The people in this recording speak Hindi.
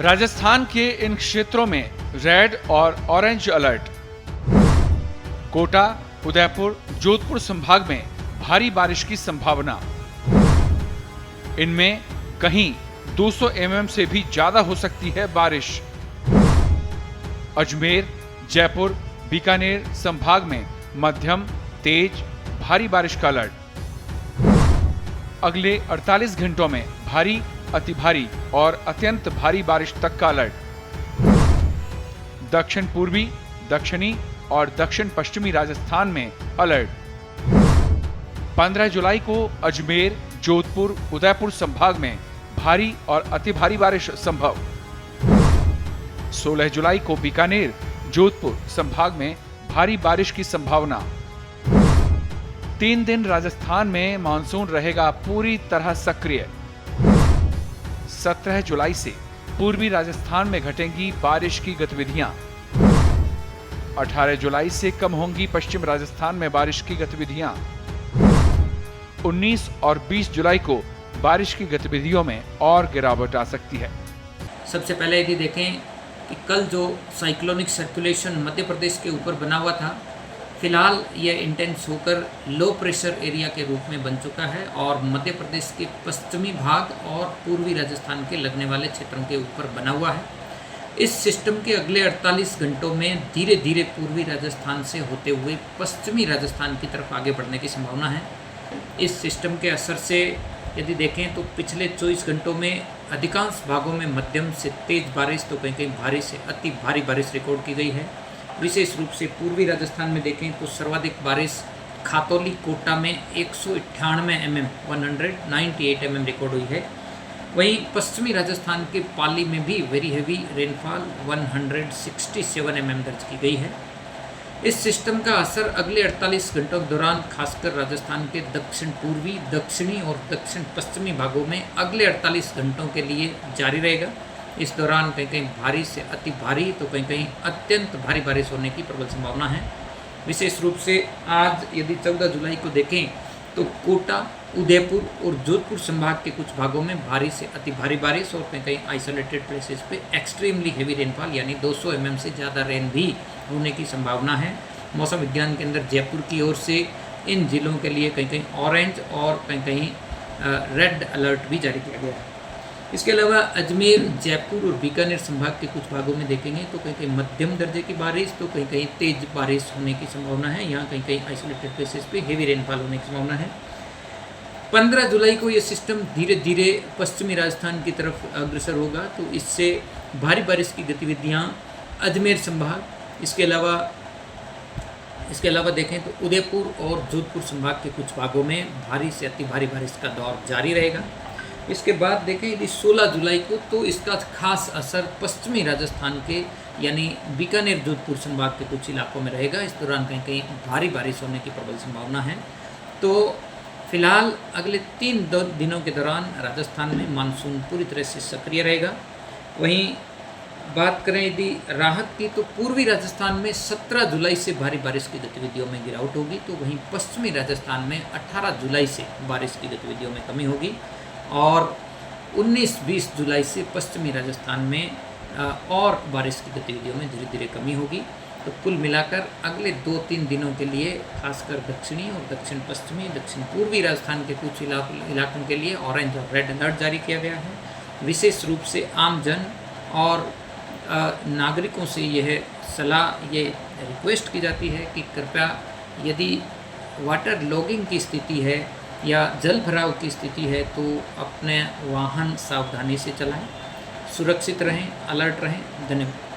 राजस्थान के इन क्षेत्रों में रेड और ऑरेंज अलर्ट। कोटा, उदयपुर, जोधपुर संभाग में भारी बारिश की संभावना। इनमें कहीं 200 mm से भी ज्यादा हो सकती है बारिश। अजमेर, जयपुर, बीकानेर संभाग में मध्यम, तेज, भारी बारिश का अलर्ट। अगले 48 घंटों में भारी, अति भारी और अत्यंत भारी बारिश तक का अलर्ट। दक्षिण पूर्वी, दक्षिणी और दक्षिण पश्चिमी राजस्थान में अलर्ट। 15 जुलाई को अजमेर, जोधपुर, उदयपुर संभाग में भारी और अति भारी बारिश संभव। 16 जुलाई को बीकानेर, जोधपुर संभाग में भारी बारिश की संभावना। 3 दिन राजस्थान में मानसून रहेगा पूरी तरह सक्रिय। 17 जुलाई से पूर्वी राजस्थान में घटेंगी बारिश की गतिविधियां। 18 जुलाई से कम होंगी पश्चिम राजस्थान में बारिश की गतिविधियां। 19 और 20 जुलाई को बारिश की गतिविधियों में और गिरावट आ सकती है। सबसे पहले यदि देखें कि कल जो साइक्लोनिक सर्कुलेशन मध्य प्रदेश के ऊपर बना हुआ था, फिलहाल यह इंटेंस होकर लो प्रेशर एरिया के रूप में बन चुका है और मध्य प्रदेश के पश्चिमी भाग और पूर्वी राजस्थान के लगने वाले क्षेत्रों के ऊपर बना हुआ है। इस सिस्टम के अगले 48 घंटों में धीरे धीरे पूर्वी राजस्थान से होते हुए पश्चिमी राजस्थान की तरफ आगे बढ़ने की संभावना है। इस सिस्टम के असर से यदि देखें तो पिछले 24 घंटों में अधिकांश भागों में मध्यम से तेज बारिश तो कहीं कहीं भारी से अति भारी बारिश रिकॉर्ड की गई है। विशेष रूप से पूर्वी राजस्थान में देखें तो सर्वाधिक बारिश खातौली, कोटा में 198 mm 198 mm रिकॉर्ड हुई है। वहीं पश्चिमी राजस्थान के पाली में भी वेरी हेवी रेनफॉल 167 mm दर्ज की गई है। इस सिस्टम का असर अगले 48 घंटों के दौरान खासकर राजस्थान के दक्षिण पूर्वी, दक्षिणी और दक्षिण पश्चिमी भागों में अगले 48 घंटों के लिए जारी रहेगा। इस दौरान कहीं कहीं भारी से अति भारी तो कहीं कहीं अत्यंत भारी बारिश होने की प्रबल संभावना है। विशेष रूप से आज यदि 14 जुलाई को देखें तो कोटा, उदयपुर और जोधपुर संभाग के कुछ भागों में भारी से अति भारी बारिश और कहीं कहीं आइसोलेटेड प्लेसेस पे एक्सट्रीमली हेवी रेनफॉल यानी 200 mm से ज़्यादा रेन भी होने की संभावना है। मौसम विज्ञान केंद्र जयपुर की ओर से इन जिलों के लिए कहीं कहीं ऑरेंज और कहीं कहीं रेड अलर्ट भी जारी किया गया है। इसके अलावा अजमेर, जयपुर और बीकानेर संभाग के कुछ भागों में देखेंगे तो कहीं कहीं मध्यम दर्जे की बारिश तो कहीं कहीं तेज बारिश होने की संभावना है। यहाँ कहीं कहीं आइसोलेटेड प्लेसेस पे हेवी रेनफॉल होने की संभावना है। 15 जुलाई को ये सिस्टम धीरे धीरे पश्चिमी राजस्थान की तरफ अग्रसर होगा तो इससे भारी बारिश की गतिविधियाँ अजमेर संभाग, इसके अलावा देखें तो उदयपुर और जोधपुर संभाग के कुछ भागों में भारी से अति भारी बारिश का दौर जारी रहेगा। इसके बाद देखें यदि 16 जुलाई को तो इसका खास असर पश्चिमी राजस्थान के यानी बीकानेर, जोधपुर संभाग के कुछ इलाकों में रहेगा। इस दौरान कहीं कहीं भारी बारिश होने की प्रबल संभावना है। तो फिलहाल अगले 3 दिनों के दौरान राजस्थान में मानसून पूरी तरह से सक्रिय रहेगा। वहीं बात करें यदि राहत की तो पूर्वी राजस्थान में 17 जुलाई से भारी बारिश की गतिविधियों में गिरावट होगी तो वहीं पश्चिमी राजस्थान में 18 जुलाई से बारिश की गतिविधियों में कमी होगी और 19-20 जुलाई से पश्चिमी राजस्थान में और बारिश की गतिविधियों में धीरे धीरे कमी होगी। तो कुल मिलाकर अगले 2-3 दिनों के लिए खासकर दक्षिणी और दक्षिण पश्चिमी, दक्षिण पूर्वी राजस्थान के कुछ इलाकों के लिए ऑरेंज और रेड अलर्ट जारी किया गया है। विशेष रूप से आम जन और नागरिकों से यह सलाह, ये रिक्वेस्ट की जाती है कि कृपया यदि वाटर लॉगिंग की स्थिति है या जल भराव की स्थिति है तो अपने वाहन सावधानी से चलाएं, सुरक्षित रहें, अलर्ट रहें। धन्यवाद।